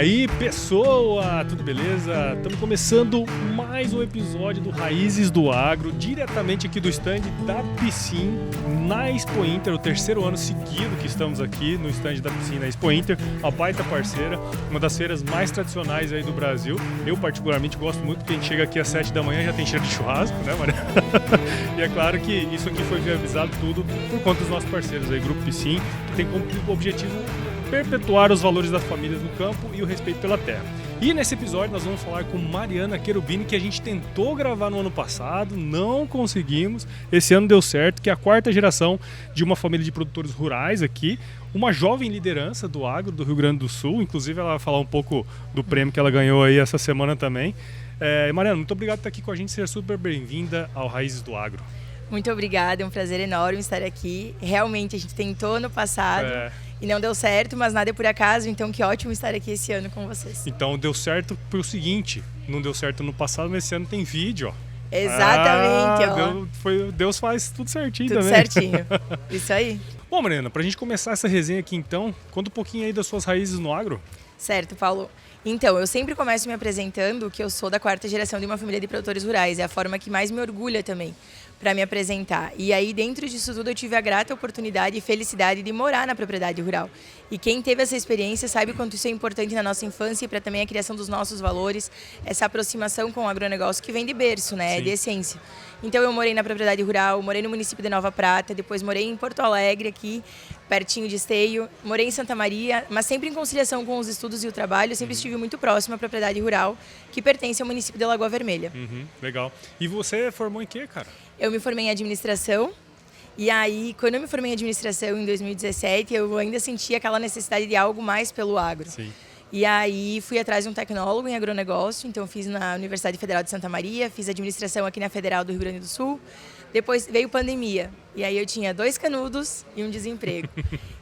aí, pessoa, tudo beleza? Estamos começando mais um episódio do Raízes do Agro, diretamente aqui do stand da Piscin, na Expo Inter, o terceiro ano seguido que estamos aqui no stand da Piscin na Expo Inter, a baita parceira, uma das feiras mais tradicionais aí do Brasil. Eu particularmente gosto muito porque a gente chega aqui às 7 da manhã e já tem cheiro de churrasco, né, Maria? E é claro que isso aqui foi viabilizado tudo por conta dos nossos parceiros aí, Grupo Piscin, que tem como objetivo perpetuar os valores das famílias no campo e o respeito pela terra. E nesse episódio nós vamos falar com Mariana Cherubini, que a gente tentou gravar no ano passado, não conseguimos. Esse ano deu certo, que é a quarta geração de uma família de produtores rurais aqui, uma jovem liderança do agro do Rio Grande do Sul. Inclusive ela vai falar um pouco do prêmio que ela ganhou aí essa semana também. Mariana, muito obrigado por estar aqui com a gente, seja super bem-vinda ao Raízes do Agro. Muito obrigada, é um prazer enorme estar aqui. Realmente a gente tentou no passado e não deu certo, mas nada é por acaso, então que ótimo estar aqui esse ano com vocês. Então deu certo pelo seguinte, não deu certo no passado, mas esse ano tem vídeo, ó. Exatamente, Deus faz tudo certinho tudo também. Tudo certinho, isso aí. Bom, Mariana, pra gente começar essa resenha aqui então, conta um pouquinho aí das suas raízes no agro. Certo, Paulo. Então, eu sempre começo me apresentando que eu sou da quarta geração de uma família de produtores rurais. É a forma que mais me orgulha também para me apresentar. E aí, dentro disso tudo, eu tive a grata oportunidade e felicidade de morar na propriedade rural. E quem teve essa experiência sabe quanto isso é importante na nossa infância e para também a criação dos nossos valores, essa aproximação com o agronegócio que vem de berço, né? Sim. De essência. Então, eu morei na propriedade rural, morei no município de Nova Prata, depois morei em Porto Alegre, aqui, pertinho de Esteio, morei em Santa Maria, mas sempre em conciliação com os estudos e o trabalho, sempre estive muito próximo à propriedade rural, que pertence ao município de Lagoa Vermelha. Legal. E você formou em quê, cara? Eu me formei em administração. E aí, quando eu me formei em administração em 2017, eu ainda sentia aquela necessidade de algo mais pelo agro. Sim. E aí, fui atrás de um tecnólogo em agronegócio, então fiz na Universidade Federal de Santa Maria, fiz administração aqui na Federal do Rio Grande do Sul. Depois veio pandemia, e aí eu tinha 2 canudos e um desemprego.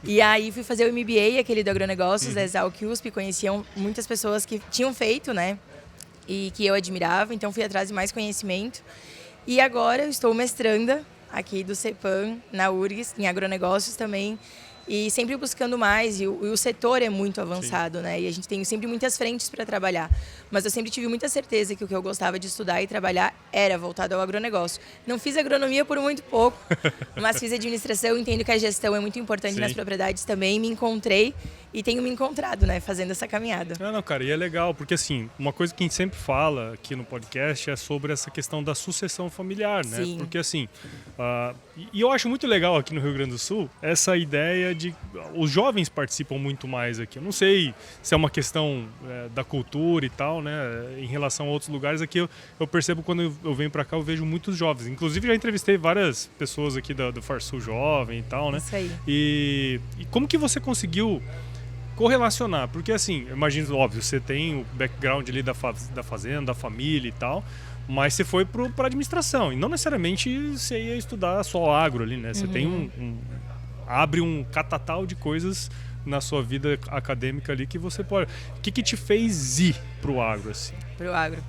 E aí fui fazer o MBA, aquele do agronegócios, da Exalc USP, conheciam muitas pessoas que tinham feito, né? E que eu admirava, então fui atrás de mais conhecimento. E agora eu estou mestranda aqui do CEPAM, na URGS, em agronegócios também, e sempre buscando mais, e o setor é muito avançado, Sim. né? E a gente tem sempre muitas frentes para trabalhar. Mas eu sempre tive muita certeza que o que eu gostava de estudar e trabalhar era voltado ao agronegócio. Não fiz agronomia por muito pouco, mas fiz administração, entendo que a gestão é muito importante Sim. nas propriedades também, me encontrei e tenho me encontrado, né, fazendo essa caminhada. Não, cara, e é legal, porque assim, uma coisa que a gente sempre fala aqui no podcast é sobre essa questão da sucessão familiar, né? Sim. Porque assim, e eu acho muito legal aqui no Rio Grande do Sul essa ideia de os jovens participam muito mais aqui. Eu não sei se é uma questão da cultura e tal, né? Em relação a outros lugares, aqui eu percebo quando eu venho pra cá, eu vejo muitos jovens. Inclusive já entrevistei várias pessoas aqui do Farsul Jovem e tal, né? Isso aí. E como que você conseguiu correlacionar? Porque assim, eu imagino, óbvio, você tem o background ali da fazenda, da família e tal, mas você foi para administração e não necessariamente você ia estudar só agro ali, né? Você tem abre um catatal de coisas na sua vida acadêmica ali que você pode... O que te fez ir pro agro, assim? Pro agro.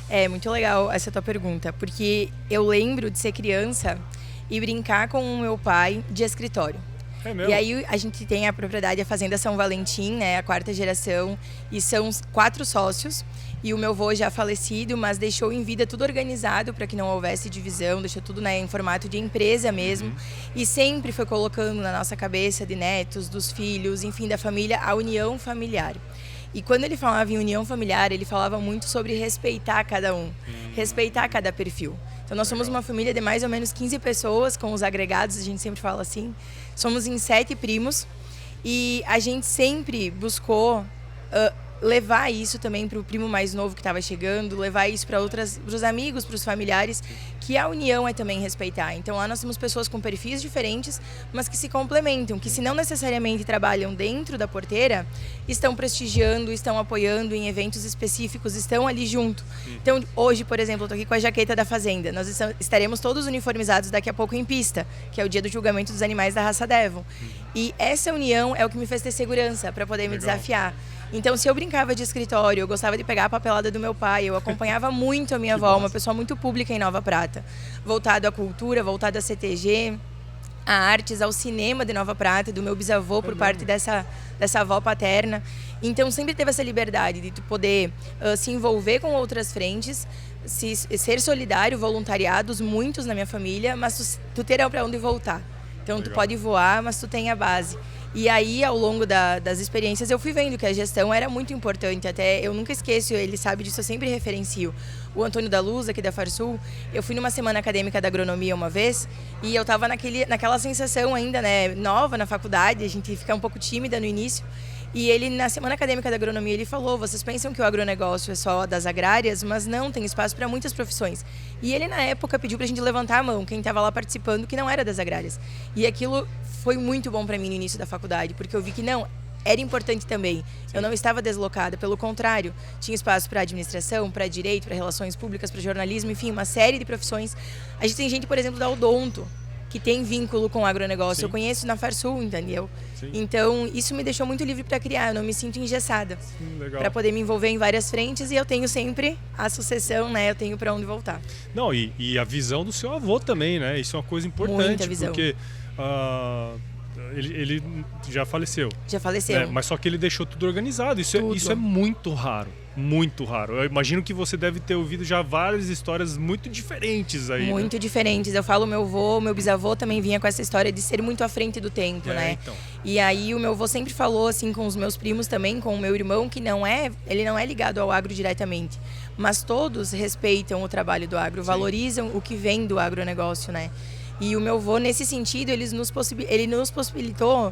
É muito legal essa tua pergunta, porque eu lembro de ser criança e brincar com o meu pai de escritório. É mesmo? E aí a gente tem a propriedade, a Fazenda São Valentim, né, a quarta geração, e são 4 sócios. E o meu avô já falecido, mas deixou em vida tudo organizado para que não houvesse divisão, deixou tudo, né, em formato de empresa mesmo. E sempre foi colocando na nossa cabeça de netos, dos filhos, enfim, da família, a união familiar. E quando ele falava em união familiar, ele falava muito sobre respeitar cada um, respeitar cada perfil. Então nós somos uma família de mais ou menos 15 pessoas, com os agregados, a gente sempre fala assim. Somos em 7 primos e a gente sempre buscou levar isso também para o primo mais novo que estava chegando, levar isso para os amigos, para os familiares, que a união é também respeitar. Então lá nós temos pessoas com perfis diferentes, mas que se complementam, que se não necessariamente trabalham dentro da porteira, estão prestigiando, estão apoiando em eventos específicos, estão ali junto. Então hoje, por exemplo, eu estou aqui com a jaqueta da Fazenda, nós estaremos todos uniformizados daqui a pouco em pista, que é o dia do julgamento dos animais da raça Devon. E essa união é o que me fez ter segurança para poder me desafiar. Então, se eu brincava de escritório, eu gostava de pegar a papelada do meu pai, eu acompanhava muito a minha avó, uma pessoa muito pública em Nova Prata, voltado à cultura, voltado à CTG. a artes, ao cinema de Nova Prata, do meu bisavô por parte dessa avó paterna. Então sempre teve essa liberdade de tu poder se envolver com outras frentes, ser solidário, voluntariados, muitos na minha família, mas tu terá para onde voltar. Então tu pode voar, mas tu tem a base. E aí, ao longo das experiências, eu fui vendo que a gestão era muito importante. Até eu nunca esqueço, ele sabe disso, eu sempre referencio. O Antônio da Luz, aqui da Farsul, eu fui numa semana acadêmica da agronomia uma vez e eu estava naquela sensação ainda, né, nova na faculdade, a gente fica um pouco tímida no início. E ele, na semana acadêmica da agronomia, ele falou, vocês pensam que o agronegócio é só das agrárias, mas não, tem espaço para muitas profissões. E ele, na época, pediu para a gente levantar a mão, quem estava lá participando, que não era das agrárias. E aquilo foi muito bom para mim no início da faculdade, porque eu vi que não, era importante também. Eu não estava deslocada, pelo contrário, tinha espaço para administração, para direito, para relações públicas, para jornalismo, enfim, uma série de profissões. A gente tem gente, por exemplo, da Odonto, que tem vínculo com o agronegócio. Sim. Eu conheço na Farsul, entendeu? Sim. Então, isso me deixou muito livre para criar, eu não me sinto engessada. Para poder me envolver em várias frentes e eu tenho sempre a sucessão, né? Eu tenho para onde voltar. Não, e a visão do seu avô também, né? Isso é uma coisa importante. Muita visão. Porque ele já faleceu. Já faleceu. Né? Mas só que ele deixou tudo organizado. Isso é muito raro. Muito raro. Eu imagino que você deve ter ouvido já várias histórias muito diferentes aí. Muito diferentes. Eu falo, meu bisavô também vinha com essa história de ser muito à frente do tempo, né? Então. E aí o meu avô sempre falou, assim, com os meus primos também, com o meu irmão, que ele não é ligado ao agro diretamente. Mas todos respeitam o trabalho do agro, Sim. valorizam o que vem do agronegócio, né? E o meu avô, nesse sentido, ele nos possibilitou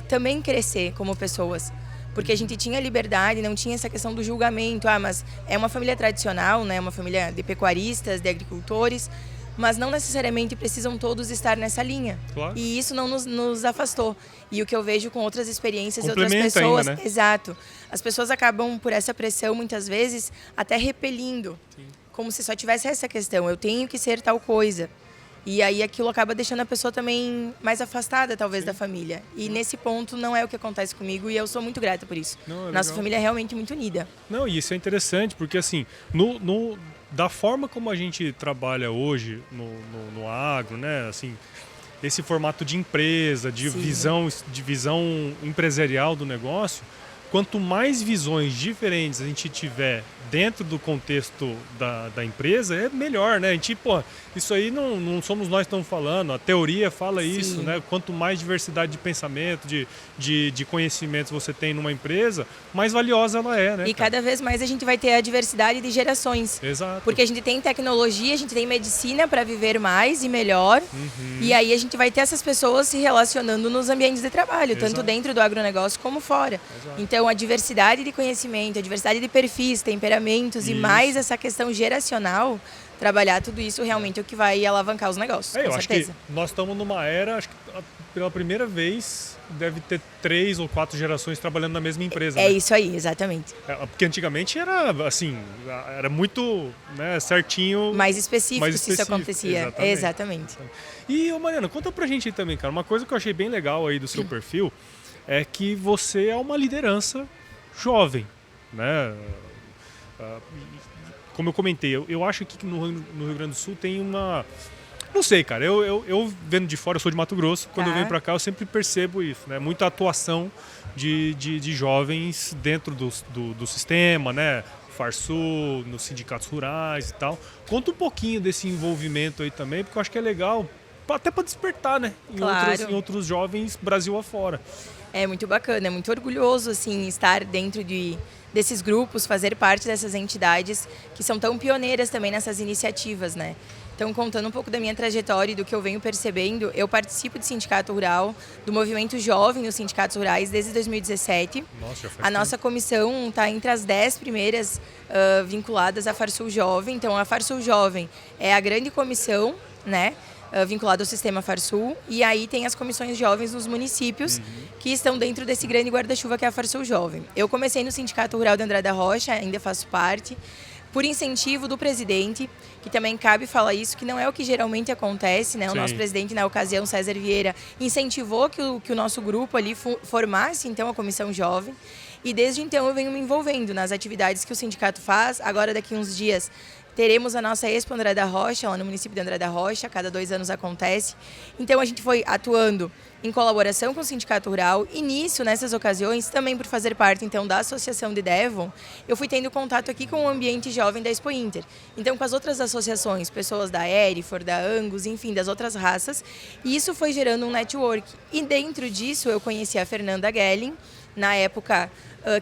também crescer como pessoas. Porque a gente tinha liberdade, não tinha essa questão do julgamento. Mas é uma família tradicional, né? Uma família de pecuaristas, de agricultores, mas não necessariamente precisam todos estar nessa linha. Claro. E isso não nos afastou. E o que eu vejo com outras experiências de outras pessoas... Ainda, né? Exato. As pessoas acabam, por essa pressão, muitas vezes, até repelindo. Sim. Como se só tivesse essa questão, eu tenho que ser tal coisa. E aí aquilo acaba deixando a pessoa também mais afastada, talvez, Sim. da família. E nesse ponto não é o que acontece comigo e eu sou muito grata por isso. Nossa família é realmente muito unida. Não, e isso é interessante, porque assim, da forma como a gente trabalha hoje no agro, né, assim, esse formato de empresa, de visão empresarial do negócio, quanto mais visões diferentes a gente tiver dentro do contexto da empresa, é melhor, né? A gente, isso aí não somos nós que estamos falando, a teoria fala Sim. isso, né? Quanto mais diversidade de pensamento, de conhecimentos você tem numa empresa, mais valiosa ela é, né? E cada vez mais a gente vai ter a diversidade de gerações. Exato. Porque a gente tem tecnologia, a gente tem medicina para viver mais e melhor, e aí a gente vai ter essas pessoas se relacionando nos ambientes de trabalho, Exato. Tanto dentro do agronegócio como fora. Exato. Então, a diversidade de conhecimento, a diversidade de perfis, temperamentos e mais essa questão geracional, trabalhar tudo isso realmente é o que vai alavancar os negócios, com certeza. Acho que nós estamos numa era, acho que pela primeira vez deve ter 3 ou 4 gerações trabalhando na mesma empresa. É, né? Isso aí, exatamente. Porque antigamente era assim, era muito, né, certinho. Mais específico se isso acontecia. Exatamente. E, Mariana, conta pra gente aí também, cara, uma coisa que eu achei bem legal aí do seu perfil é que você é uma liderança jovem, né? Como eu comentei, eu acho que no Rio Grande do Sul tem uma... Não sei, cara, eu vendo de fora, eu sou de Mato Grosso, quando eu venho pra cá eu sempre percebo isso, né? Muita atuação de jovens dentro do sistema, né? Farsul, nos sindicatos rurais e tal. Conta um pouquinho desse envolvimento aí também, porque eu acho que é legal, até para despertar, né? Em outros jovens Brasil afora. É muito bacana, é muito orgulhoso, assim, estar dentro desses grupos, fazer parte dessas entidades que são tão pioneiras também nessas iniciativas, né? Então, contando um pouco da minha trajetória e do que eu venho percebendo, eu participo de sindicato rural, do movimento jovem nos sindicatos rurais desde 2017. Nossa, a nossa comissão está entre as 10 primeiras vinculadas à Farsul Jovem. Então, a Farsul Jovem é a grande comissão, né? Vinculado ao sistema Farsul, e aí tem as comissões jovens nos municípios que estão dentro desse grande guarda-chuva que é a Farsul Jovem. Eu comecei no Sindicato Rural de Andrada Rocha, ainda faço parte, por incentivo do presidente, que também cabe falar isso, que não é o que geralmente acontece, né? O nosso presidente, na ocasião, César Vieira, incentivou que o nosso grupo ali formasse, então, a comissão jovem. E desde então eu venho me envolvendo nas atividades que o sindicato faz. Agora, daqui uns dias, teremos a nossa Expo André da Rocha, lá no município de André da Rocha, cada 2 anos acontece. Então a gente foi atuando em colaboração com o Sindicato Rural e nisso, nessas ocasiões, também por fazer parte então da Associação de Devon, eu fui tendo contato aqui com o ambiente jovem da Expo Inter. Então com as outras associações, pessoas da Erifor, da Angus, enfim, das outras raças, e isso foi gerando um network. E dentro disso eu conheci a Fernanda Gelling, na época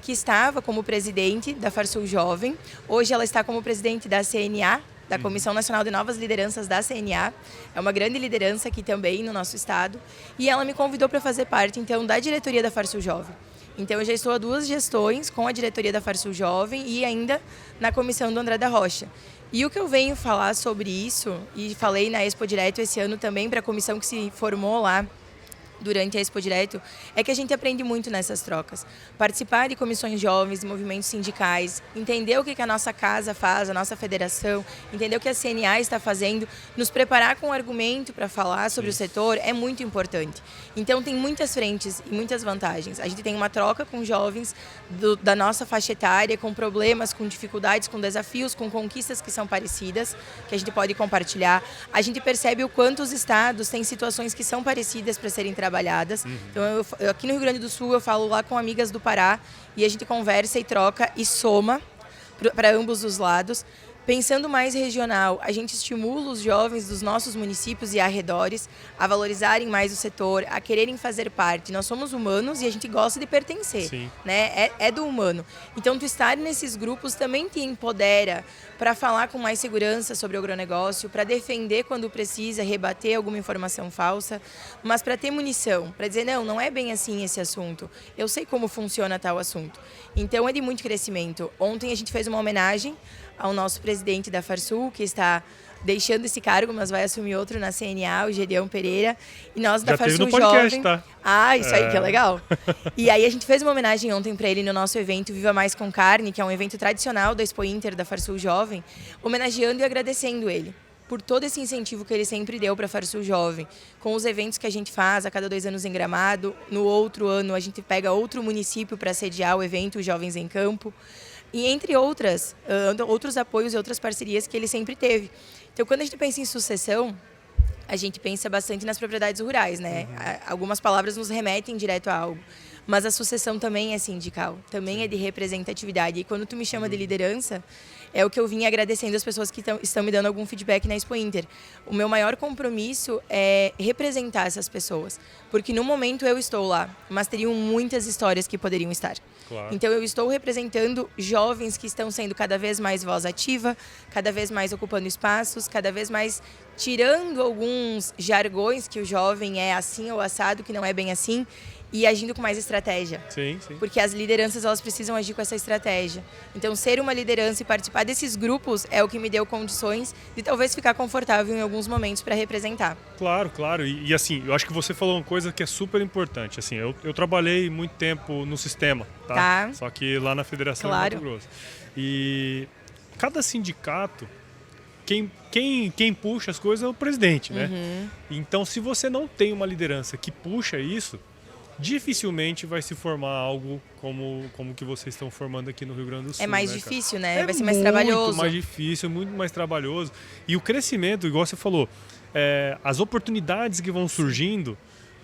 que estava como presidente da Farsul Jovem. Hoje ela está como presidente da CNA, da Comissão Nacional de Novas Lideranças da CNA. É uma grande liderança aqui também no nosso estado. E ela me convidou para fazer parte, então, da diretoria da Farsul Jovem. Então, eu já estou há 2 gestões com a diretoria da Farsul Jovem e ainda na comissão do André da Rocha. E o que eu venho falar sobre isso, e falei na Expo Direto esse ano também para a comissão que se formou lá, durante a Expo Direto, é que a gente aprende muito nessas trocas. Participar de comissões jovens, de movimentos sindicais, entender o que a nossa casa faz, a nossa federação, entender o que a CNA está fazendo, nos preparar com argumento para falar sobre o setor é muito importante. Então tem muitas frentes e muitas vantagens. A gente tem uma troca com jovens da nossa faixa etária, com problemas, com dificuldades, com desafios, com conquistas que são parecidas, que a gente pode compartilhar. A gente percebe o quanto os estados têm situações que são parecidas para serem trabalhadas. Então, eu aqui no Rio Grande do Sul, eu falo lá com amigas do Pará e a gente conversa e troca e soma para ambos os lados. Pensando mais regional, a gente estimula os jovens dos nossos municípios e arredores a valorizarem mais o setor, a quererem fazer parte. Nós somos humanos e a gente gosta de pertencer, né? É do humano. Então, tu estar nesses grupos também te empodera para falar com mais segurança sobre o agronegócio, para defender quando precisa, rebater alguma informação falsa, mas para ter munição, para dizer, não é bem assim esse assunto. Eu sei como funciona tal assunto. Então, é de muito crescimento. Ontem a gente fez uma homenagem ao nosso presidente da Farsul, que está deixando esse cargo, mas vai assumir outro na CNA, o Gedeão Pereira. E nós da Farsul Jovem... Tá? Ah, isso aí que é legal. E aí a gente fez uma homenagem ontem para ele no nosso evento Viva Mais com Carne, que é um evento tradicional da Expo Inter da Farsul Jovem, homenageando e agradecendo ele por todo esse incentivo que ele sempre deu para a Farsul Jovem, com os eventos que a gente faz a cada 2 anos em Gramado. No outro ano a gente pega outro município para sediar o evento Jovens em Campo. E entre outros apoios e outras parcerias que ele sempre teve. Então, quando a gente pensa em sucessão, a gente pensa bastante nas propriedades rurais, né? Algumas palavras nos remetem direto a algo. Mas a sucessão também é sindical, também é de representatividade. E quando tu me chama de liderança, é o que eu vim agradecendo as pessoas que estão me dando algum feedback na Expo Inter. O meu maior compromisso é representar essas pessoas. Porque no momento eu estou lá, mas teriam muitas histórias que poderiam estar. Claro. Então eu estou representando jovens que estão sendo cada vez mais voz ativa, cada vez mais ocupando espaços, cada vez mais tirando alguns jargões que o jovem é assim ou assado, que não é bem assim, e agindo com mais estratégia. Sim. Porque as lideranças, elas precisam agir com essa estratégia. Então, ser uma liderança e participar desses grupos é o que me deu condições de talvez ficar confortável em alguns momentos para representar. Claro. E assim, eu acho que você falou uma coisa que é super importante. Assim, eu trabalhei muito tempo no sistema, tá? Só que lá na Federação de Mato Grosso. E cada sindicato, quem puxa as coisas é o presidente, né? Então, se você não tem uma liderança que puxa isso, dificilmente vai se formar algo como que vocês estão formando aqui no Rio Grande do Sul. É mais difícil, né? É vai ser mais trabalhoso. Muito mais difícil, muito mais trabalhoso. E o crescimento, igual você falou, as oportunidades que vão surgindo.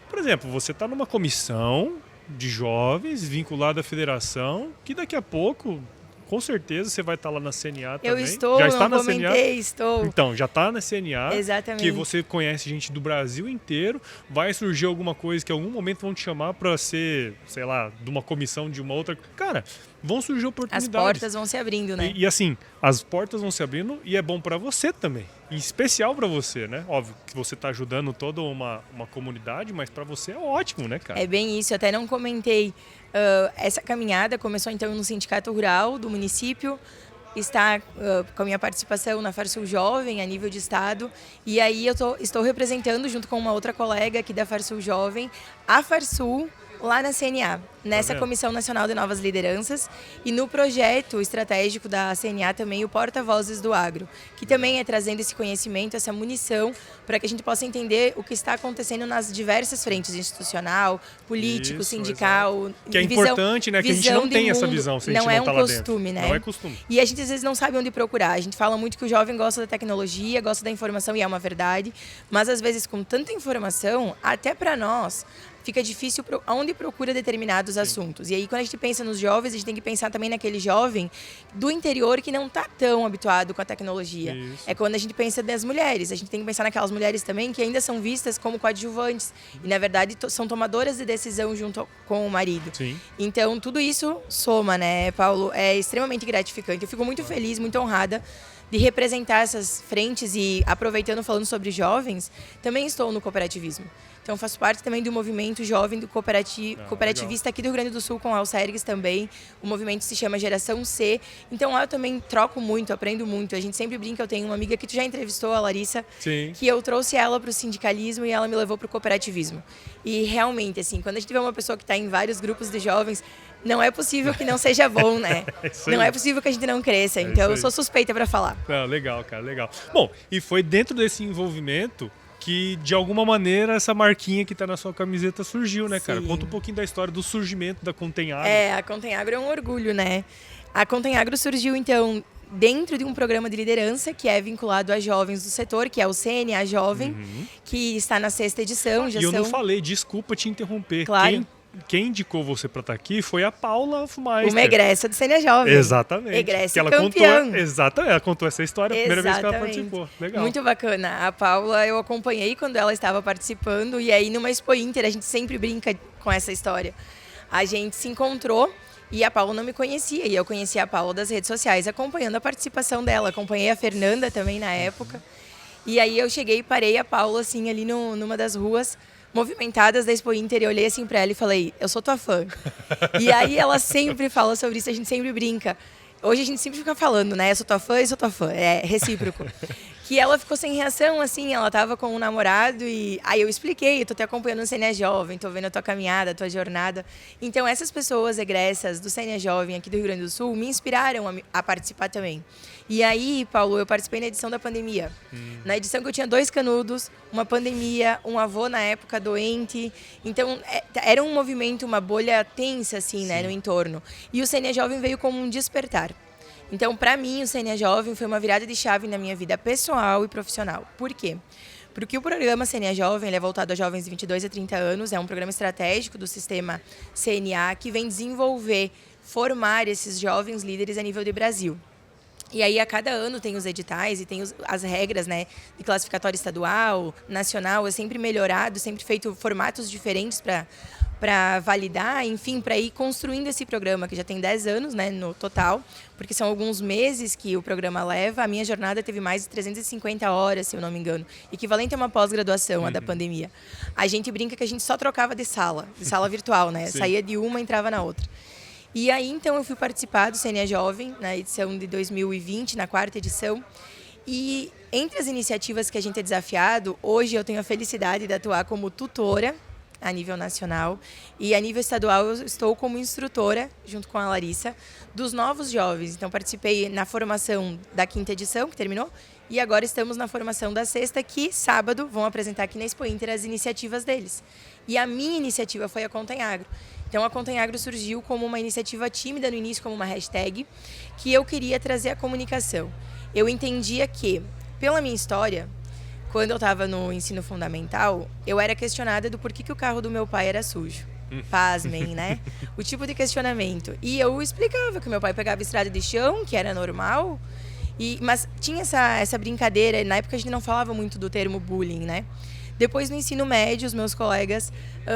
Por exemplo, você está numa comissão de jovens vinculada à federação, que daqui a pouco, com certeza, você vai estar lá na CNA também. Eu estou, já está não na comentei, CNA. estou. Então, já está na CNA. Exatamente. Que você conhece gente do Brasil inteiro. Vai surgir alguma coisa que em algum momento vão te chamar para ser, sei lá, de uma comissão de uma outra. Cara, vão surgir oportunidades. As portas vão se abrindo, né? E assim, as portas vão se abrindo e é bom para você também. Em especial para você, né? Óbvio que você está ajudando toda uma comunidade, mas para você é ótimo, né, cara? É bem isso. Eu até não comentei. Essa caminhada começou então no Sindicato Rural do município, está com a minha participação na Farsul Jovem a nível de estado, e aí eu estou representando junto com uma outra colega aqui da Farsul Jovem a Farsul lá na CNA, nessa Comissão Nacional de Novas Lideranças, e no projeto estratégico da CNA também o Porta-Vozes do Agro, que também é trazendo esse conhecimento, essa munição, para que a gente possa entender o que está acontecendo nas diversas frentes, institucional, político, sindical. Que é importante, né? Que a gente não tem essa visão se a gente não tá lá dentro. Não é um costume, né? Não é costume. E a gente às vezes não sabe onde procurar. A gente fala muito que o jovem gosta da tecnologia, gosta da informação, e é uma verdade, mas às vezes com tanta informação, até para nós, fica difícil onde procura determinados assuntos. E aí, quando a gente pensa nos jovens, a gente tem que pensar também naquele jovem do interior que não está tão habituado com a tecnologia. Isso. É quando a gente pensa nas mulheres. A gente tem que pensar naquelas mulheres também que ainda são vistas como coadjuvantes. E, na verdade, são tomadoras de decisão junto com o marido. Sim. Então, tudo isso soma, né, Paulo? É extremamente gratificante. Eu fico muito feliz, muito honrada de representar essas frentes e, aproveitando, falando sobre jovens, também estou no cooperativismo. Então, faço parte também do movimento jovem do cooperativista aqui do Rio Grande do Sul, com a Alcergues também. O movimento se chama Geração C. Então, lá eu também troco muito, aprendo muito. A gente sempre brinca, eu tenho uma amiga que tu já entrevistou, a Larissa, Sim. que eu trouxe ela para o sindicalismo e ela me levou para o cooperativismo. E, realmente, assim, quando a gente vê uma pessoa que está em vários grupos de jovens, não é possível que não seja bom, né? Não é possível que a gente não cresça. Então, eu sou suspeita para falar. Legal, cara, legal. Bom, e foi dentro desse envolvimento que, de alguma maneira, essa marquinha que está na sua camiseta surgiu, né, cara? Conta um pouquinho da história do surgimento da Contenagro. A Contenagro é um orgulho, né? A Contenagro surgiu, então, dentro de um programa de liderança que é vinculado a jovens do setor, que é o CNA Jovem, que está na 6ª edição. Eu não falei, desculpa te interromper. Claro. Quem indicou você para estar aqui foi a Paula Fumaister. Uma egressa do CNA Jovem. Exatamente. Egressa que ela campeã. Contou, exatamente, ela contou essa história a primeira vez que ela participou. Legal. Muito bacana. A Paula eu acompanhei quando ela estava participando, e aí numa Expo Inter a gente sempre brinca com essa história. A gente se encontrou e a Paula não me conhecia, e eu conhecia a Paula das redes sociais, acompanhando a participação dela. Acompanhei a Fernanda também na época. E aí eu cheguei e parei a Paula assim ali numa das ruas movimentadas da Expo Inter, e eu olhei assim pra ela e falei, eu sou tua fã. E aí ela sempre fala sobre isso, a gente sempre brinca. Hoje a gente sempre fica falando, né, eu sou tua fã, é recíproco. Que ela ficou sem reação, assim, ela tava com um namorado, e aí eu expliquei, eu tô te acompanhando no CNA Jovem, tô vendo a tua caminhada, a tua jornada. Então essas pessoas egressas do CNA Jovem aqui do Rio Grande do Sul me inspiraram a participar também. E aí, Paulo, eu participei na edição da pandemia. Na edição que eu tinha 2 canudos, uma pandemia, um avô na época doente. Então, era um movimento, uma bolha tensa, assim, né, no entorno. E o CNA Jovem veio como um despertar. Então, para mim, o CNA Jovem foi uma virada de chave na minha vida pessoal e profissional. Por quê? Porque o programa CNA Jovem, ele é voltado a jovens de 22 a 30 anos, é um programa estratégico do sistema CNA que vem desenvolver, formar esses jovens líderes a nível de Brasil. E aí, a cada ano tem os editais e tem as regras, né, de classificatório estadual, nacional, é sempre melhorado, sempre feito formatos diferentes para validar, enfim, para ir construindo esse programa, que já tem 10 anos, né, no total, porque são alguns meses que o programa leva. A minha jornada teve mais de 350 horas, se eu não me engano, equivalente a uma pós-graduação, a da pandemia. A gente brinca que a gente só trocava de sala virtual, né, saía de uma e entrava na outra. E aí, então, eu fui participar do CNA Jovem, na edição de 2020, na 4ª edição. E entre as iniciativas que a gente é desafiado, hoje eu tenho a felicidade de atuar como tutora a nível nacional. E a nível estadual eu estou como instrutora, junto com a Larissa, dos novos jovens. Então, participei na formação da 5ª edição, que terminou, e agora estamos na formação da 6ª, que sábado vão apresentar aqui na Expo Inter as iniciativas deles. E a minha iniciativa foi a Contenagro. Então, a Contenagro surgiu como uma iniciativa tímida no início, como uma hashtag, que eu queria trazer a comunicação. Eu entendia que, pela minha história, quando eu estava no ensino fundamental, eu era questionada do porquê que o carro do meu pai era sujo. Pasmem, né? O tipo de questionamento. E eu explicava que meu pai pegava estrada de chão, que era normal, mas tinha essa brincadeira. Na época a gente não falava muito do termo bullying, né? Depois, no ensino médio, os meus colegas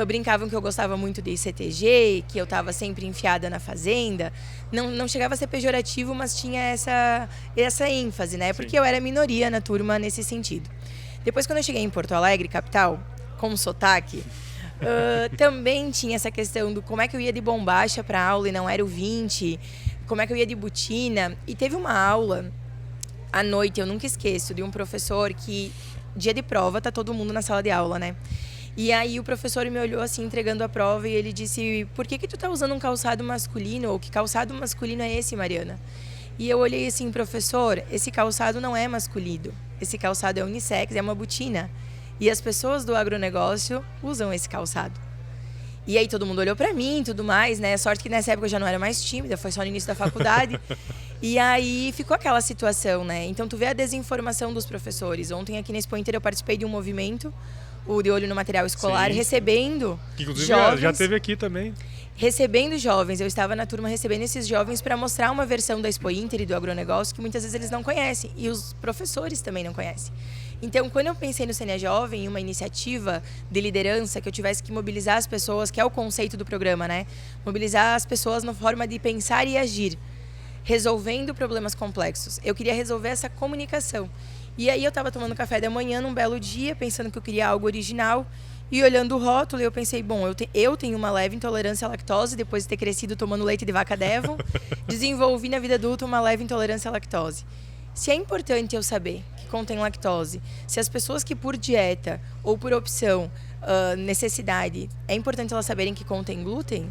brincavam que eu gostava muito de CTG, que eu estava sempre enfiada na fazenda. Não chegava a ser pejorativo, mas tinha essa ênfase, né? Porque eu era minoria na turma nesse sentido. Depois, quando eu cheguei em Porto Alegre, capital, com sotaque, também tinha essa questão do como é que eu ia de bombacha para aula e não era o 20, como é que eu ia de botina. E teve uma aula à noite, eu nunca esqueço, de um professor que... Dia de prova, tá todo mundo na sala de aula, né? E aí o professor me olhou assim, entregando a prova, e ele disse: por que tu tá usando um calçado masculino? Ou que calçado masculino é esse, Mariana? E eu olhei assim: professor, esse calçado não é masculino. Esse calçado é unissex, é uma botina. E as pessoas do agronegócio usam esse calçado. E aí todo mundo olhou pra mim e tudo mais, né? Sorte que nessa época eu já não era mais tímida, foi só no início da faculdade. E aí ficou aquela situação, né? Então tu vê a desinformação dos professores. Ontem aqui na Expo Inter eu participei de um movimento, o De Olho no Material Escolar, sim, recebendo inclusive jovens, já teve aqui também. Recebendo jovens. Eu estava na turma recebendo esses jovens para mostrar uma versão da Expo Inter e do agronegócio que muitas vezes eles não conhecem. E os professores também não conhecem. Então, quando eu pensei no CNA Jovem, em uma iniciativa de liderança, que eu tivesse que mobilizar as pessoas, que é o conceito do programa, né? Mobilizar as pessoas na forma de pensar e agir, resolvendo problemas complexos. Eu queria resolver essa comunicação. E aí eu estava tomando café da manhã num belo dia, pensando que eu queria algo original, e olhando o rótulo, eu pensei, bom, eu tenho uma leve intolerância à lactose, depois de ter crescido tomando leite de vaca Devon, desenvolvi na vida adulta uma leve intolerância à lactose. Se é importante eu saber que contém lactose, se as pessoas que por dieta ou por opção, necessidade, é importante elas saberem que contém glúten,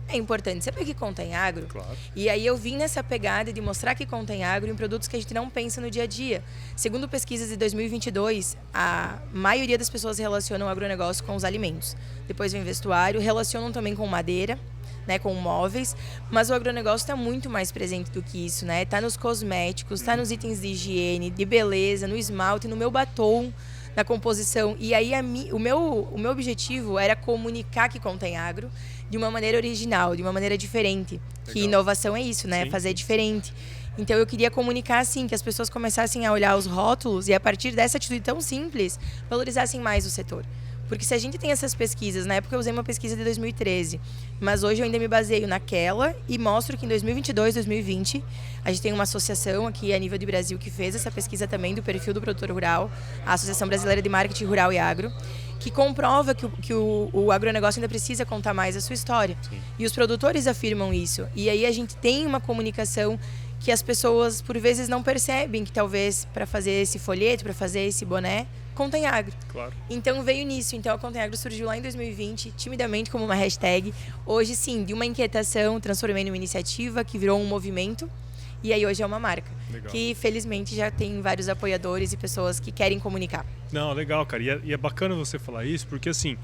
é importante saber que contém agro. Claro. E aí eu vim nessa pegada de mostrar que contém agro em produtos que a gente não pensa no dia a dia. Segundo pesquisas de 2022, a maioria das pessoas relacionam o agronegócio com os alimentos. Depois vem vestuário, relacionam também com madeira, né, com móveis, mas o agronegócio está muito mais presente do que isso, né? Está nos cosméticos, está nos itens de higiene, de beleza, no esmalte, no meu batom, na composição. E aí o meu objetivo era comunicar que contém agro de uma maneira original, de uma maneira diferente. Legal. Que inovação é isso, né? Sim. Fazer diferente. Então eu queria comunicar assim, que as pessoas começassem a olhar os rótulos e a partir dessa atitude tão simples, valorizassem mais o setor. Porque se a gente tem essas pesquisas, na época eu usei uma pesquisa de 2013, mas hoje eu ainda me baseio naquela e mostro que em 2022, 2020, a gente tem uma associação aqui a nível de Brasil que fez essa pesquisa também do perfil do produtor rural, a Associação Brasileira de Marketing Rural e Agro, que comprova que o agronegócio ainda precisa contar mais a sua história. Sim. E os produtores afirmam isso. E aí a gente tem uma comunicação que as pessoas, por vezes, não percebem que talvez para fazer esse folheto, para fazer esse boné, contém agro. Claro. Então veio nisso. Então a Contém Agro surgiu lá em 2020, timidamente como uma hashtag. Hoje sim, de uma inquietação, transformei numa iniciativa que virou um movimento. E aí hoje é uma marca. Legal. Que felizmente já tem vários apoiadores e pessoas que querem comunicar. Não, legal, cara. E é bacana você falar isso, porque assim,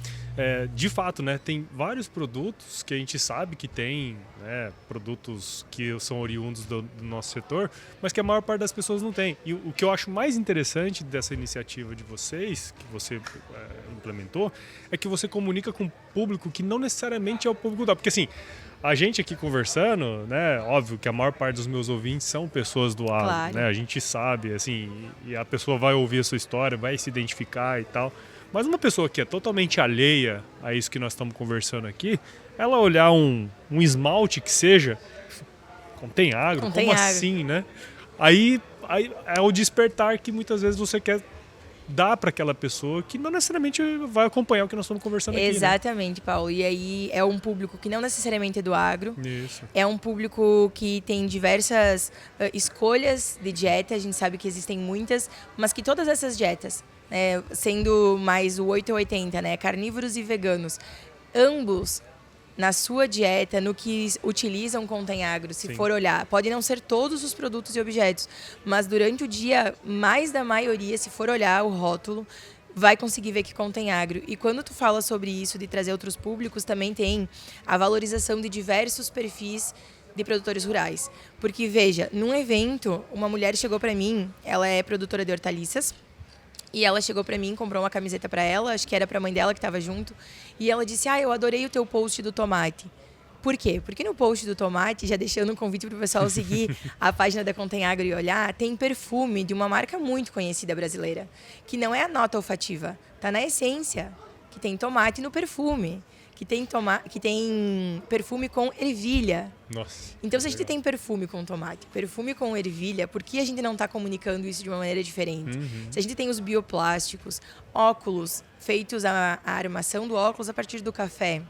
de fato, né, tem vários produtos que a gente sabe que tem, né, produtos que são oriundos do nosso setor, mas que a maior parte das pessoas não tem. E o que eu acho mais interessante dessa iniciativa de vocês, que você implementou, é que você comunica com um público que não necessariamente é o público da... Porque assim, a gente aqui conversando, né, óbvio que a maior parte dos meus ouvintes são pessoas do agro, claro. Né, a gente sabe, assim, e a pessoa vai ouvir a sua história, vai se identificar e tal, mas uma pessoa que é totalmente alheia a isso que nós estamos conversando aqui, ela olhar um esmalte que seja, contém agro, como agro. Assim, né? Aí é o despertar que muitas vezes você quer dar para aquela pessoa que não necessariamente vai acompanhar o que nós estamos conversando aqui. Exatamente, né? Paulo. E aí é um público que não necessariamente é do agro. Isso. É um público que tem diversas escolhas de dieta. A gente sabe que existem muitas, mas que todas essas dietas, né, sendo mais o 8 ou 80, né, carnívoros e veganos, ambos na sua dieta, no que utilizam contém agro, se Sim. for olhar, pode não ser todos os produtos e objetos, mas durante o dia, mais da maioria, se for olhar o rótulo, vai conseguir ver que contém agro. E quando tu fala sobre isso, de trazer outros públicos, também tem a valorização de diversos perfis de produtores rurais. Porque, veja, num evento, uma mulher chegou para mim, ela é produtora de hortaliças, e ela chegou para mim, comprou uma camiseta para ela, acho que era para a mãe dela que estava junto, e ela disse: eu adorei o teu post do tomate. Por quê? Porque no post do tomate, já deixando um convite para o pessoal seguir a página da Contém Agro e olhar, tem perfume de uma marca muito conhecida brasileira, que não é a nota olfativa, tá na essência, que tem tomate no perfume, que tem perfume com ervilha. Nossa. Então, se a gente tem perfume com tomate, perfume com ervilha, por que a gente não está comunicando isso de uma maneira diferente? Uhum. Se a gente tem os bioplásticos, óculos feitos, a armação do óculos a partir do café,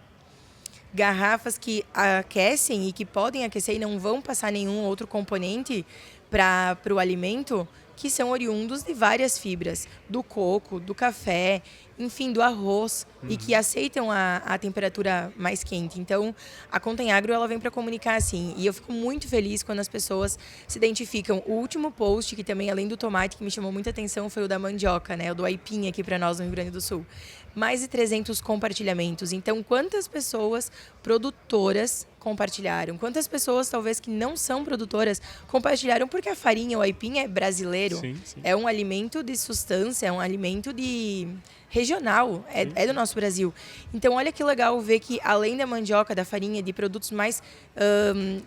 garrafas que aquecem e que podem aquecer e não vão passar nenhum outro componente para o alimento, que são oriundos de várias fibras, do coco, do café, enfim, do arroz, e que aceitam a temperatura mais quente. Então, a Contem Agro, ela vem para comunicar assim, e eu fico muito feliz quando as pessoas se identificam. O último post, que também, além do tomate, que me chamou muita atenção, foi o da mandioca, né? O do aipim aqui para nós no Rio Grande do Sul. Mais de 300 compartilhamentos. Então, quantas pessoas produtoras compartilharam? Quantas pessoas, talvez, que não são produtoras, compartilharam? Porque a farinha, o aipim, é brasileiro. Sim. É um alimento de substância, é um alimento de regional, é do nosso Brasil. Então, olha que legal ver que, além da mandioca, da farinha, de produtos mais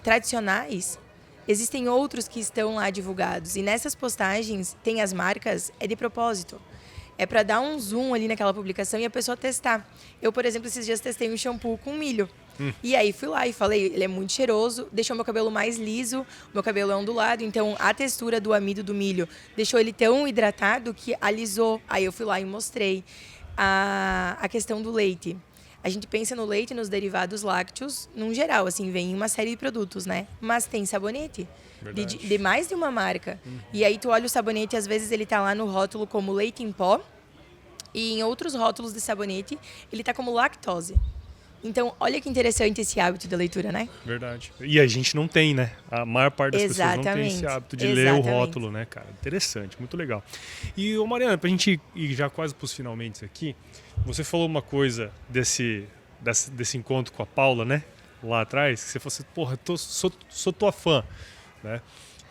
tradicionais, existem outros que estão lá divulgados. E nessas postagens, tem as marcas, é de propósito. É para dar um zoom ali naquela publicação e a pessoa testar. Eu, por exemplo, esses dias testei um shampoo com milho. E aí fui lá e falei, ele é muito cheiroso, deixou meu cabelo mais liso, meu cabelo é ondulado, então a textura do amido do milho deixou ele tão hidratado que alisou. Aí eu fui lá e mostrei a questão do leite. A gente pensa no leite e nos derivados lácteos, num geral, assim, vem em uma série de produtos, né? Mas tem sabonete. De mais de uma marca. E aí tu olha o sabonete, às vezes ele tá lá no rótulo como leite em pó, e em outros rótulos de sabonete ele tá como lactose. Então, olha que interessante esse hábito da leitura, né? Verdade. E a gente não tem, né? A maior parte das pessoas não tem esse hábito de ler o rótulo, né, cara? Interessante, muito legal. E, Mariana, pra gente ir já quase pros finalmente aqui, você falou uma coisa desse encontro com a Paula, né? Lá atrás, que você falou assim, porra, sou tua fã, né?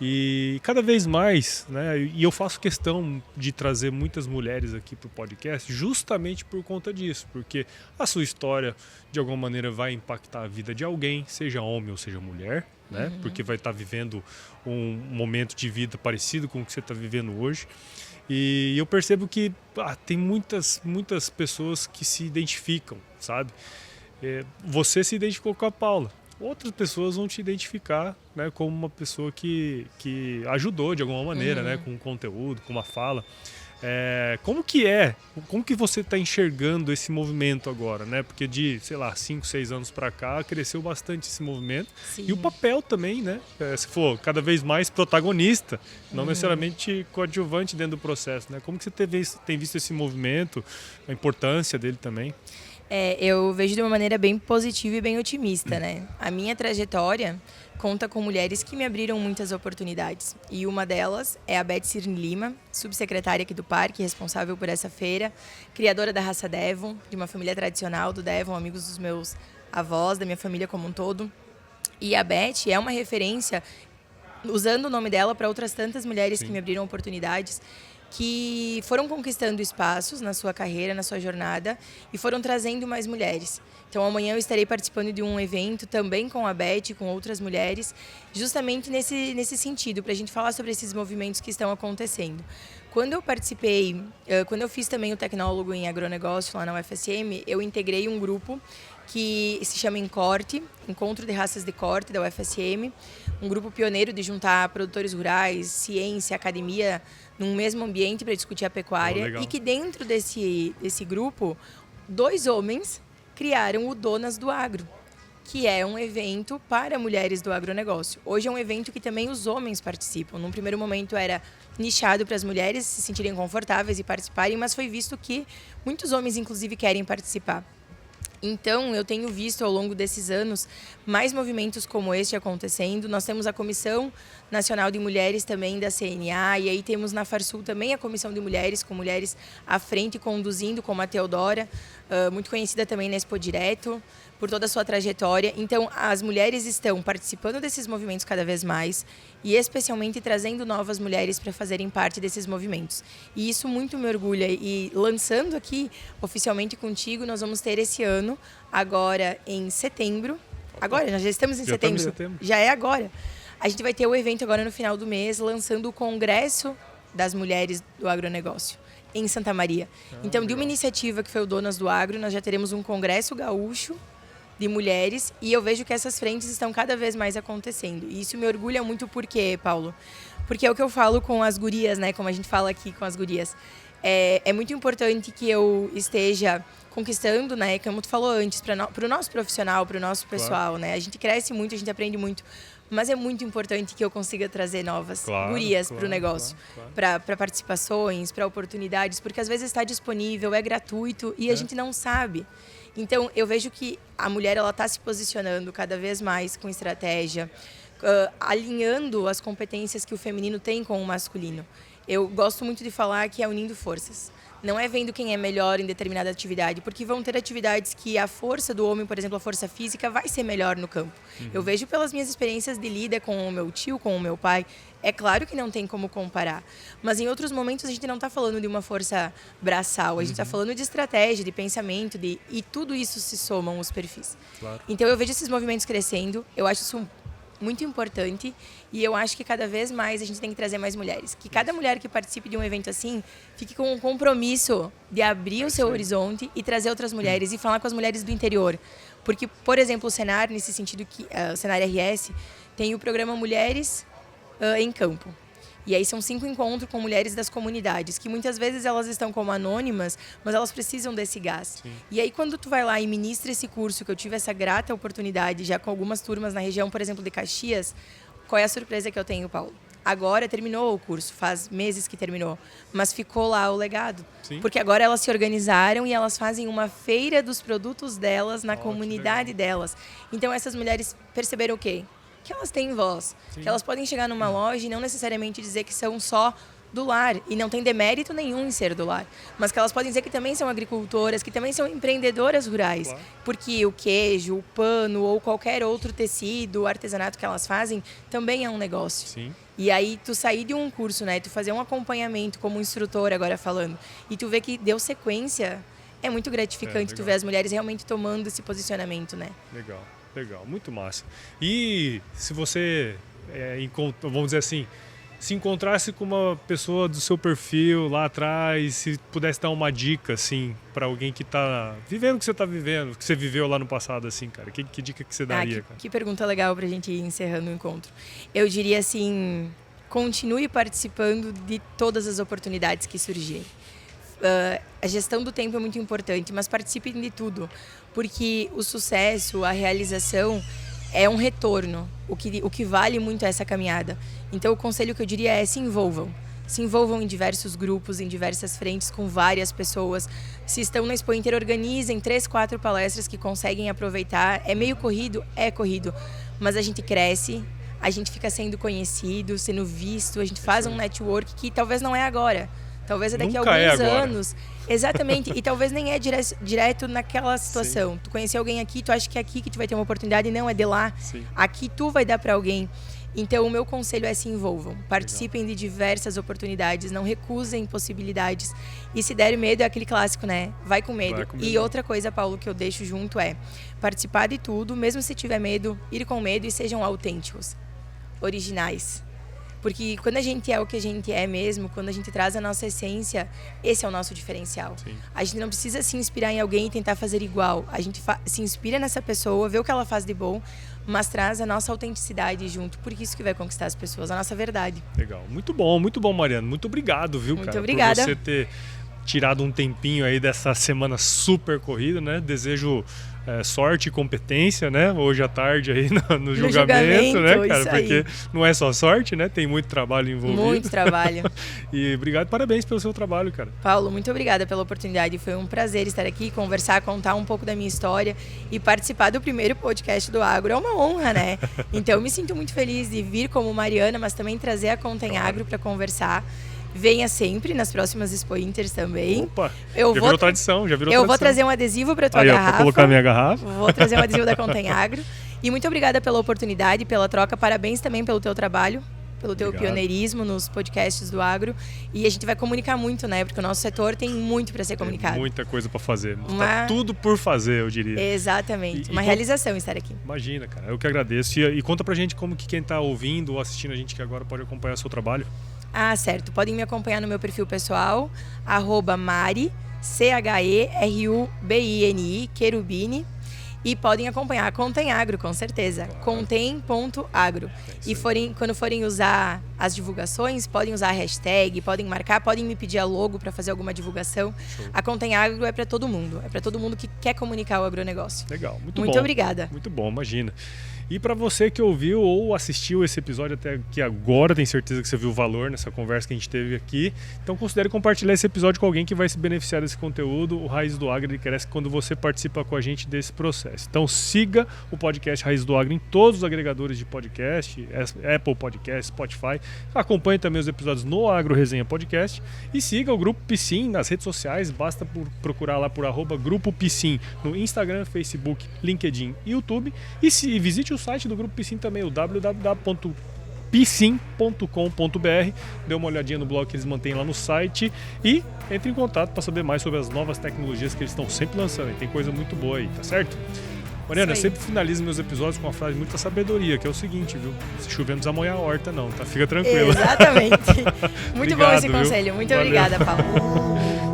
E cada vez mais, né? E eu faço questão de trazer muitas mulheres aqui para o podcast justamente por conta disso, porque a sua história de alguma maneira vai impactar a vida de alguém, seja homem ou seja mulher, né? Porque vai estar vivendo um momento de vida parecido com o que você está vivendo hoje. E eu percebo que tem muitas pessoas que se identificam, sabe? Você se identificou com a Paula. Outras pessoas vão te identificar, né, como uma pessoa que ajudou de alguma maneira, né, com conteúdo, com uma fala. Como que você está enxergando esse movimento agora, né? Porque de, sei lá, 5, 6 anos para cá, cresceu bastante esse movimento. Sim. E o papel também, né? Se for cada vez mais protagonista, não necessariamente coadjuvante dentro do processo, né? Como que você tem visto esse movimento, a importância dele também? Eu vejo de uma maneira bem positiva e bem otimista, né? A minha trajetória conta com mulheres que me abriram muitas oportunidades. E uma delas é a Beth Cirne Lima, subsecretária aqui do parque, responsável por essa feira, criadora da raça Devon, de uma família tradicional do Devon, amigos dos meus avós, da minha família como um todo. E a Beth é uma referência, usando o nome dela, para outras tantas mulheres Sim. que me abriram oportunidades, que foram conquistando espaços na sua carreira, na sua jornada, e foram trazendo mais mulheres. Então, amanhã eu estarei participando de um evento também com a Beth, com outras mulheres, justamente nesse sentido, para a gente falar sobre esses movimentos que estão acontecendo. Quando eu participei, quando eu fiz também o tecnólogo em agronegócio lá na UFSM, eu integrei um grupo que se chama Encorte, Encontro de Raças de Corte, da UFSM, um grupo pioneiro de juntar produtores rurais, ciência, academia, num mesmo ambiente para discutir a pecuária. E que dentro desse grupo, 2 homens criaram o Donas do Agro, que é um evento para mulheres do agronegócio. Hoje é um evento que também os homens participam. Num primeiro momento era nichado para as mulheres se sentirem confortáveis e participarem, mas foi visto que muitos homens, inclusive, querem participar. Então, eu tenho visto ao longo desses anos mais movimentos como este acontecendo. Nós temos a Comissão Nacional de Mulheres também da CNA, e aí temos na Farsul também a Comissão de Mulheres, com mulheres à frente conduzindo, como a Teodora, muito conhecida também na Expo Direto, por toda a sua trajetória. Então, as mulheres estão participando desses movimentos cada vez mais e especialmente trazendo novas mulheres para fazerem parte desses movimentos. E isso muito me orgulha. E lançando aqui oficialmente contigo, nós vamos ter esse ano, agora em setembro. Agora, nós já estamos em setembro. Já é agora. A gente vai ter o evento agora no final do mês, lançando o Congresso das Mulheres do Agronegócio em Santa Maria. Então, de uma iniciativa que foi o Donas do Agro, nós já teremos um congresso gaúcho de mulheres, e eu vejo que essas frentes estão cada vez mais acontecendo. E isso me orgulha muito. Por quê, Paulo? Porque é o que eu falo com as gurias, né? Como a gente fala aqui com as gurias. É muito importante que eu esteja conquistando, né? Como tu falou antes, para o nosso profissional, para o nosso pessoal, claro. Né? A gente cresce muito, a gente aprende muito. mas é muito importante que eu consiga trazer novas gurias para o negócio, para participações, para oportunidades, porque às vezes está disponível, é gratuito e a gente não sabe. Então, eu vejo que a mulher está se posicionando cada vez mais com estratégia, alinhando as competências que o feminino tem com o masculino. Eu gosto muito de falar que é unindo forças. Não é vendo quem é melhor em determinada atividade, porque vão ter atividades que a força do homem, por exemplo, a força física, vai ser melhor no campo. Eu vejo pelas minhas experiências de lida com o meu tio, com o meu pai, é claro que não tem como comparar. Mas em outros momentos a gente não está falando de uma força braçal, a gente está falando de estratégia, de pensamento, e tudo isso se somam os perfis. Então eu vejo esses movimentos crescendo, eu acho isso muito importante e eu acho que cada vez mais a gente tem que trazer mais mulheres. Que cada mulher que participe de um evento assim fique com um compromisso de abrir o seu horizonte e trazer outras mulheres e falar com as mulheres do interior. Porque, por exemplo, o Senar, nesse sentido, que o Senar RS, tem o programa Mulheres em Campo. E aí são 5 encontros com mulheres das comunidades, que muitas vezes elas estão como anônimas, mas elas precisam desse gás. E aí quando tu vai lá e ministra esse curso, que eu tive essa grata oportunidade, já com algumas turmas na região, por exemplo, de Caxias, qual é a surpresa que eu tenho, Paulo? Agora terminou o curso, faz meses que terminou, mas ficou lá o legado. Porque agora elas se organizaram e elas fazem uma feira dos produtos delas na comunidade delas. Então essas mulheres perceberam o quê? Que elas têm voz, que elas podem chegar numa loja e não necessariamente dizer que são só do lar, e não tem demérito nenhum em ser do lar, mas que elas podem dizer que também são agricultoras, que também são empreendedoras rurais, porque o queijo, o pano ou qualquer outro tecido, o artesanato que elas fazem, também é um negócio. E aí tu sair de um curso, né, tu fazer um acompanhamento como instrutor agora falando, e tu ver que deu sequência, é muito gratificante tu ver as mulheres realmente tomando esse posicionamento, né? Legal, muito massa. E se você, vamos dizer assim, se encontrasse com uma pessoa do seu perfil lá atrás, se pudesse dar uma dica, assim, para alguém que está vivendo o que você está vivendo, que você viveu lá no passado, assim, cara, que dica que você daria, cara? Que pergunta legal para a gente ir encerrando o encontro. Eu diria assim, continue participando de todas as oportunidades que surgirem. A gestão do tempo é muito importante, mas participem de tudo, porque o sucesso, a realização é um retorno. O que vale muito é essa caminhada. Então, o conselho que eu diria é se envolvam. Se envolvam em diversos grupos, em diversas frentes, com várias pessoas. Se estão na Expo Inter, organizem 3, 4 palestras que conseguem aproveitar. É meio corrido? É corrido. Mas a gente cresce, a gente fica sendo conhecido, sendo visto, a gente faz um network que talvez não é agora. Talvez é daqui a alguns anos. Exatamente. E talvez nem é direto naquela situação. Tu conhecer alguém aqui, tu acha que é aqui que tu vai ter uma oportunidade, não, é de lá. Aqui tu vai dar para alguém. Então, o meu conselho é se envolvam. Participem de diversas oportunidades, não recusem possibilidades. E se der medo, é aquele clássico, né? Vai com medo. E outra coisa, Paulo, que eu deixo junto é participar de tudo, mesmo se tiver medo, ir com medo e sejam autênticos, originais. Porque quando a gente é o que a gente é mesmo, quando a gente traz a nossa essência, esse é o nosso diferencial. A gente não precisa se inspirar em alguém e tentar fazer igual. A gente se inspira nessa pessoa, vê o que ela faz de bom, mas traz a nossa autenticidade junto. Porque isso que vai conquistar as pessoas, a nossa verdade. Legal. Muito bom, Mariana. Muito obrigado, viu, muito cara? Obrigada. Por você ter tirado um tempinho aí dessa semana super corrida, né? Desejo sorte e competência, né? Hoje à tarde aí no julgamento, né, cara? Porque não é só sorte, né? Tem muito trabalho envolvido. Muito trabalho. E obrigado, parabéns pelo seu trabalho, cara. Paulo, muito obrigada pela oportunidade. Foi um prazer estar aqui, conversar, contar um pouco da minha história e participar do primeiro podcast do Agro. É uma honra, né? Então eu me sinto muito feliz de vir como Mariana, mas também trazer a Contem Agro para conversar. Venha sempre nas próximas Expo Inters também. Opa, virou tradição. Eu vou trazer um adesivo para tua garrafa. Pra colocar minha garrafa. Vou trazer um adesivo da Contem Agro. E muito obrigada pela oportunidade, pela troca. Parabéns também pelo teu trabalho, pelo teu pioneirismo nos podcasts do agro. E a gente vai comunicar muito, né? Porque o nosso setor tem muito para ser comunicado. Tem muita coisa para fazer. Tá tudo por fazer, eu diria. Exatamente. Uma realização estar aqui. Imagina, cara. Eu que agradeço. E conta pra gente como que quem tá ouvindo ou assistindo a gente que agora pode acompanhar o seu trabalho. Certo. Podem me acompanhar no meu perfil pessoal, @Mari, CHERUBINI, Querubini. E podem acompanhar a Contem Agro, com certeza. Contem.agro. E quando forem usar as divulgações, podem usar a hashtag, podem marcar, podem me pedir a logo para fazer alguma divulgação. Show. A Contem Agro é para todo mundo. É para todo mundo que quer comunicar o agronegócio. Legal. Muito bom. Muito obrigada. Muito bom, imagina. E para você que ouviu ou assistiu esse episódio até aqui agora, tenho certeza que você viu o valor nessa conversa que a gente teve aqui. Então considere compartilhar esse episódio com alguém que vai se beneficiar desse conteúdo. O Raiz do Agro cresce quando você participa com a gente desse processo. Então siga o podcast Raiz do Agro em todos os agregadores de podcast, Apple Podcast, Spotify. Acompanhe também os episódios no Agro Resenha Podcast. E siga o Grupo Piscin nas redes sociais. Basta procurar lá por @Grupo Piscin no Instagram, Facebook, LinkedIn e YouTube. E visite o site do Grupo Piscin também, o www.piscin.com.br. Dê uma olhadinha no blog que eles mantêm lá no site e entre em contato para saber mais sobre as novas tecnologias que eles estão sempre lançando. E tem coisa muito boa aí, tá certo? Mariana, eu sempre finalizo meus episódios com uma frase de muita sabedoria, que é o seguinte, viu? Se chover, não precisa molhar a horta, não, tá? Fica tranquilo. Exatamente. Muito obrigado, bom esse conselho. Muito obrigada, Paulo.